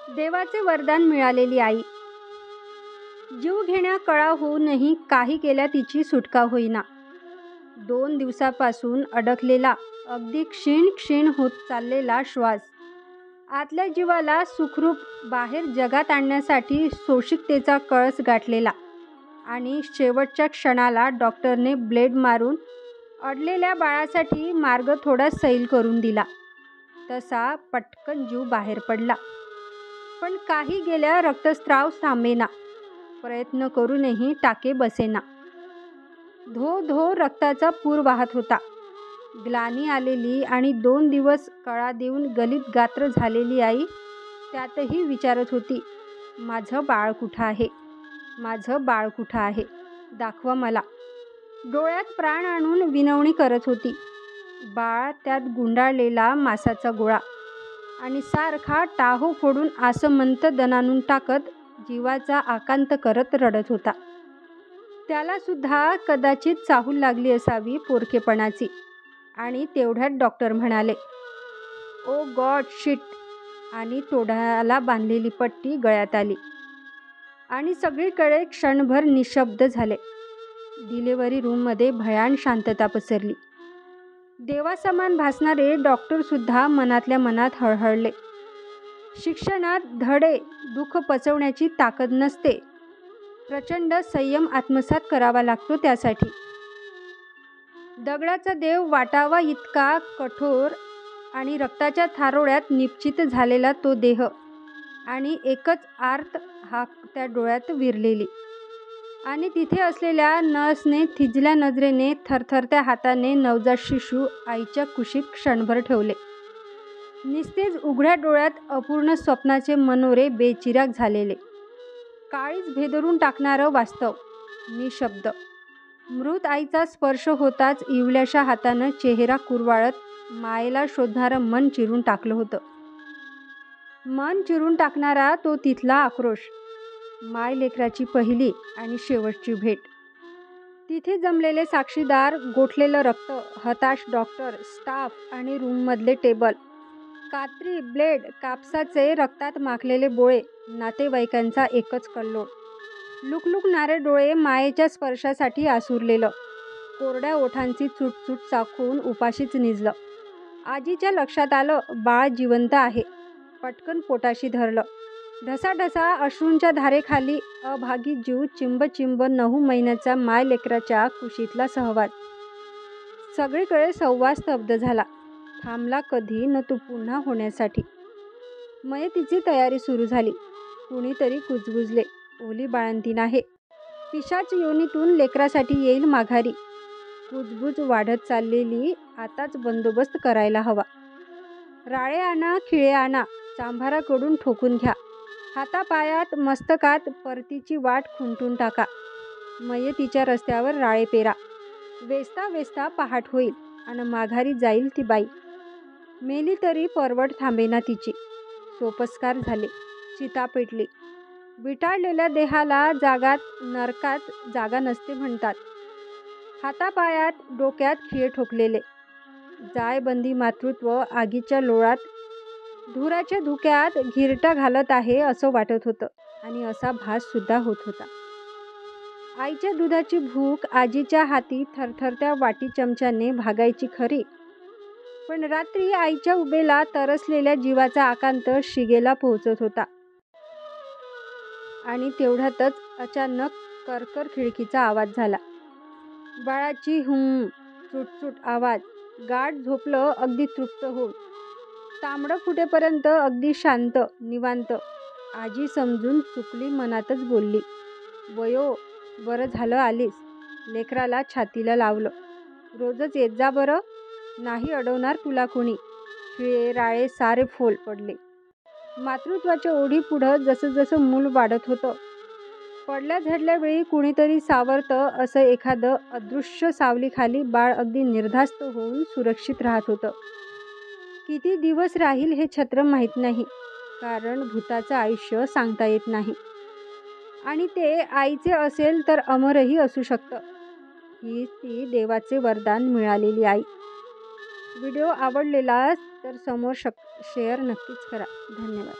देवाचे वरदान मिळालेली आई. जीवघेण्या कळा होऊनही काही केल्या तिची सुटका होईना. 2 दिवसापासून अडकलेला, अगदी क्षीण क्षीण होत चाललेला श्वास, आतल्या जीवाला सुखरूप बाहेर जगात आणण्यासाठी सोशिकतेचा कळस गाठलेला आणि शेवटच्या क्षणाला डॉक्टरने ब्लेड मारून अडलेल्या बाळासाठी मार्ग थोडा सैल करून दिला. तसा पटकन जीव बाहेर पडला. पण काही गेल्या रक्तस्राव थांबेना. प्रयत्न करूनही टाके बसेना. धो धो रक्ताचा पूर वाहत होता. ग्लानी आलेली आणि 2 दिवस कळा देऊन गलित गात्र झालेली आई त्यातही विचारत होती, माझं बाळ कुठं आहे? माझं बाळ कुठं आहे? दाखवा मला. डोळ्यात प्राण आणून विनवणी करत होती. बाळ त्यात गुंडाळलेला मांसाचा गोळा आणि सारखा टाहो फोडून आसमंत दणाणून टाकत जीवाचा आकांत करत रडत होता. त्याला सुद्धा कदाचित चाहूल लागली असावी पोरकेपणाची. आणि तेवढ्यात डॉक्टर म्हणाले, ओ गॉड शिट, आणि तोंडाला बांधलेली पट्टी गळ्यात आली आणि सगळीकडे क्षणभर निशब्द झाले. डिलिव्हरी रूममध्ये भयान शांतता पसरली. देवासमान भासणारे डॉक्टरसुद्धा मनातल्या मनात हळहळले. शिक्षणात धडे दुःख पचवण्याची ताकद नसते. प्रचंड संयम आत्मसात करावा लागतो त्यासाठी. दगडाचा देव वाटावा इतका कठोर आणि रक्ताच्या थारोळ्यात निपचित झालेला तो देह आणि एकच आर्त हाक त्या डोळ्यात विरलेली. आणि तिथे असलेल्या नर्सने थिजल्या नजरेने थरथरत्या हाताने नवजात शिशू आईच्या कुशीत क्षणभर ठेवले. निस्तेज उघड्या डोळ्यात अपूर्ण स्वप्नाचे मनोरे बेचिराग झालेले. काळीज भेदरून टाकणारं वास्तव. निशब्द. मृत आईचा स्पर्श होताच इवल्याशा हातानं चेहरा कुरवाळत मायेला शोधणारं मन चिरून टाकलं होतं. मन चिरून टाकणारा तो तिथला आक्रोश. माय लेकराची पहिली आणि शेवटची भेट. तिथे जमलेले साक्षीदार, गोठलेलं रक्त, हताश डॉक्टर, स्टाफ आणि रूममधले टेबल, कात्री, ब्लेड, कापसाचे रक्तात माखलेले बोळे, नातेवाईकांचा एकच कल्लोळ. लुकलुकणारे डोळे मायेच्या स्पर्शासाठी आसुरलेलं. कोरड्या ओठांची चुटचुट चाखून उपाशीच निजलं. आजीच्या लक्षात आलं, बाळ जिवंत आहे. पटकन पोटाशी धरलं. ढसाढसा अश्रूंच्या धारेखाली अभागी जीव चिंब 9 महिन्याचा माय लेकराच्या कुशीतला सहवास. सगळीकडे संवाद स्तब्ध झाला. थांबला कधी न तो पुन्हा होण्यासाठी. मयतीची तयारी सुरू झाली. कुणीतरी कुजबुजले, ओली बाळंतीण आहे. पिशाच योनीतून लेकरासाठी येईल माघारी. कुजबुज वाढत चाललेली. आताच बंदोबस्त करायला हवा. राळे आणा, खिळे आणा, चांभाराकडून ठोकून घ्या. हातापायात मस्तकात परतीची वाट खुंटून टाका. मयतीच्या रस्त्यावर राळे पेरा. वेचता वेचता पहाट होईल आणि माघारी जाईल ती बाई. मेली तरी परवड थांबेना तिची. सोपस्कार झाले. चिता पेटली. विटाळलेल्या देहाला नरकात जागा नसते म्हणतात. हातापायात डोक्यात खिळे ठोकलेले. जायबंदी मातृत्व आगीच्या लोळात धुराच्या धुक्यात घिरटा घालत आहे असं वाटत होतं आणि असा भास सुद्धा होत होता. आईच्या दुधाची भूक आजीच्या हाती थरथरत्या वाटी चमच्याने भागायची खरी, पण रात्री आईच्या उबेला तरसलेल्या जीवाचा आकांत शिगेला पोहोचत होता. आणि तेवढ्यातच अचानक करकर खिडकीचा आवाज झाला. बाळाची चुटचुट आवाज. गाढ झोपलं अगदी तृप्त होऊन. तांबडं फुटेपर्यंत अगदी शांत, निवांत. आजी समजून चुकली मनातच बोलली, वयो, बरं झालं आलीस. लेकराला छातीला लावलं. रोजच येत जा बरं. नाही अडवणार तुला कुणी. खिळे राळे सारे फोल पडले. मातृत्वाच्या ओढीपुढं जसं जसं मूल वाढत होतं, पडल्या झडल्या वेळी कुणीतरी सावरतं असं एखादं अदृश्य सावलीखाली बाळ अगदी निर्धास्त होऊन सुरक्षित राहत होतं. किती दिवस राहील हे छत्र माहीत नाही, कारण भूताचं आयुष्य सांगता येत नाही. आणि ते आईचे असेल तर अमरही असू शकतं. ही ती देवाचे वरदान मिळालेली आई. व्हिडिओ आवडलेला तर समोर शेअर नक्कीच करा. धन्यवाद.